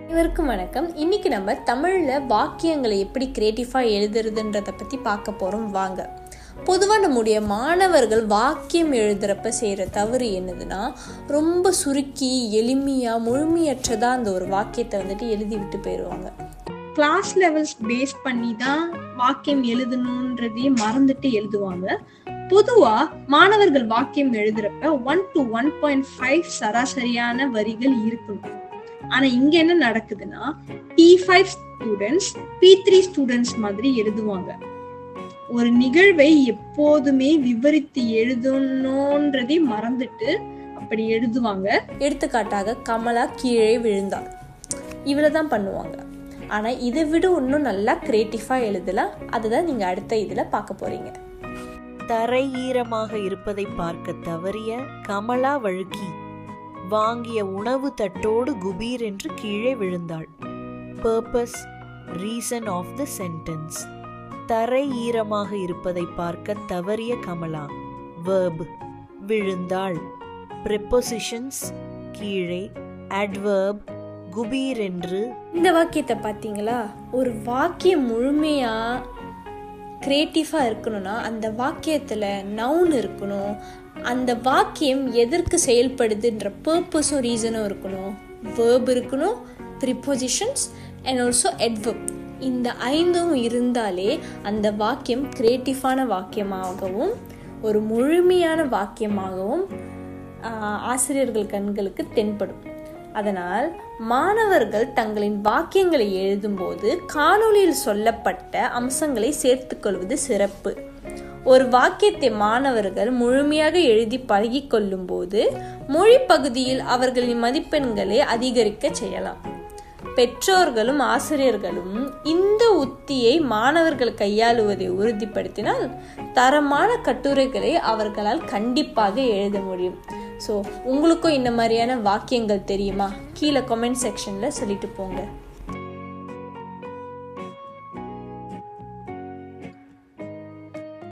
அனைவருக்கும் வணக்கம். இன்னைக்கு நம்ம தமிழில் வாக்கியங்களை எப்படி கிரியேட்டிவாக எழுதுறதுன்றதை பற்றி பார்க்க போகிறோம். வாங்க. பொதுவாக நம்முடைய மாணவர்கள் வாக்கியம் எழுதுகிறப்ப செய்கிற தவறு என்னதுன்னா, ரொம்ப சுருக்கி எளிமையாக முழுமையற்றதாக அந்த ஒரு வாக்கியத்தை எழுதி விட்டு போயிடுவாங்க. கிளாஸ் லெவல்ஸ் பேஸ் பண்ணி தான் வாக்கியம் எழுதணுன்றதையும் மறந்துட்டு எழுதுவாங்க. பொதுவா மாணவர்கள் வாக்கியம் எழுதுறப்ப 1 to 1.5 சராசரியான வரிகள் இருக்கணும். ஆனா இங்க என்ன நடக்குதுன்னா, P5 ஸ்டூடெண்ட்ஸ் P3 ஸ்டூடெண்ட்ஸ் மாதிரி எழுதுவாங்க. ஒரு நிகழ்வை எப்போதுமே விவரித்து எழுதணும்ன்றதை மறந்துட்டு அப்படி எழுதுவாங்க. எடுத்துக்காட்டாக, கமலா கீழே விழுந்தாள், இவ்வளவுதான் பண்ணுவாங்க. ஆனா இதை விட இன்னும் நல்லா கிரியேட்டிவா எழுதலாம். அதுதான் நீங்க அடுத்த இதுல பார்க்க போறீங்க. தரை ஈரமாக இருப்பதை பார்க்க தவறிய கமலா வழுக்கி வாங்கிய உணவு தட்டோடு குபீர் என்று கீழே விழுந்தாள். Purpose, reason of the sentence. தரை ஈரமாக இருப்பதை பார்க்க தவறிய கமலா. verb, விழுந்தாள். prepositions, கீழே. adverb, குபீர் என்று. இந்த வாக்கியத்தை பார்த்தீங்களா? ஒரு வாக்கியம் முழுமையா கிரியேட்டிவாக இருக்கணும்னா அந்த வாக்கியத்தில் நவுன் இருக்கணும். அந்த வாக்கியம் எதற்கு செயல்படுதுன்ற பர்பஸும் ரீசனும் இருக்கணும். வேர்ப் இருக்கணும், ப்ரிப்போசிஷன்ஸ் அண்ட் ஆல்சோ adverb. இந்த 5 இருந்தாலே அந்த வாக்கியம் கிரியேட்டிவான வாக்கியமாகவும் ஒரு முழுமையான வாக்கியமாகவும் ஆசிரியர்கள் கண்களுக்கு தென்படும். அதனால் மாணவர்கள் தங்களின் வாக்கியங்களை எழுதும்போது காணொளியில் சொல்லப்பட்ட அம்சங்களை சேர்த்து கொள்வது சிறப்பு. ஒரு வாக்கியத்தை மாணவர்கள் முழுமையாக எழுதி பழகி கொள்ளும் போது மொழி பகுதியில் அவர்களின் மதிப்பெண்களை அதிகரிக்க செய்யலாம். பெற்றோர்களும் ஆசிரியர்களும் இந்த உத்தியை மாணவர்கள் கையாளுவதை உறுதிப்படுத்தினால் தரமான கட்டுரைகளை அவர்களால் கண்டிப்பாக எழுத முடியும். ஸோ உங்களுக்கும் இந்த மாதிரியான வாக்கியங்கள் தெரியுமா? கீழே கமெண்ட் செக்ஷனில் சொல்லிட்டு போங்க.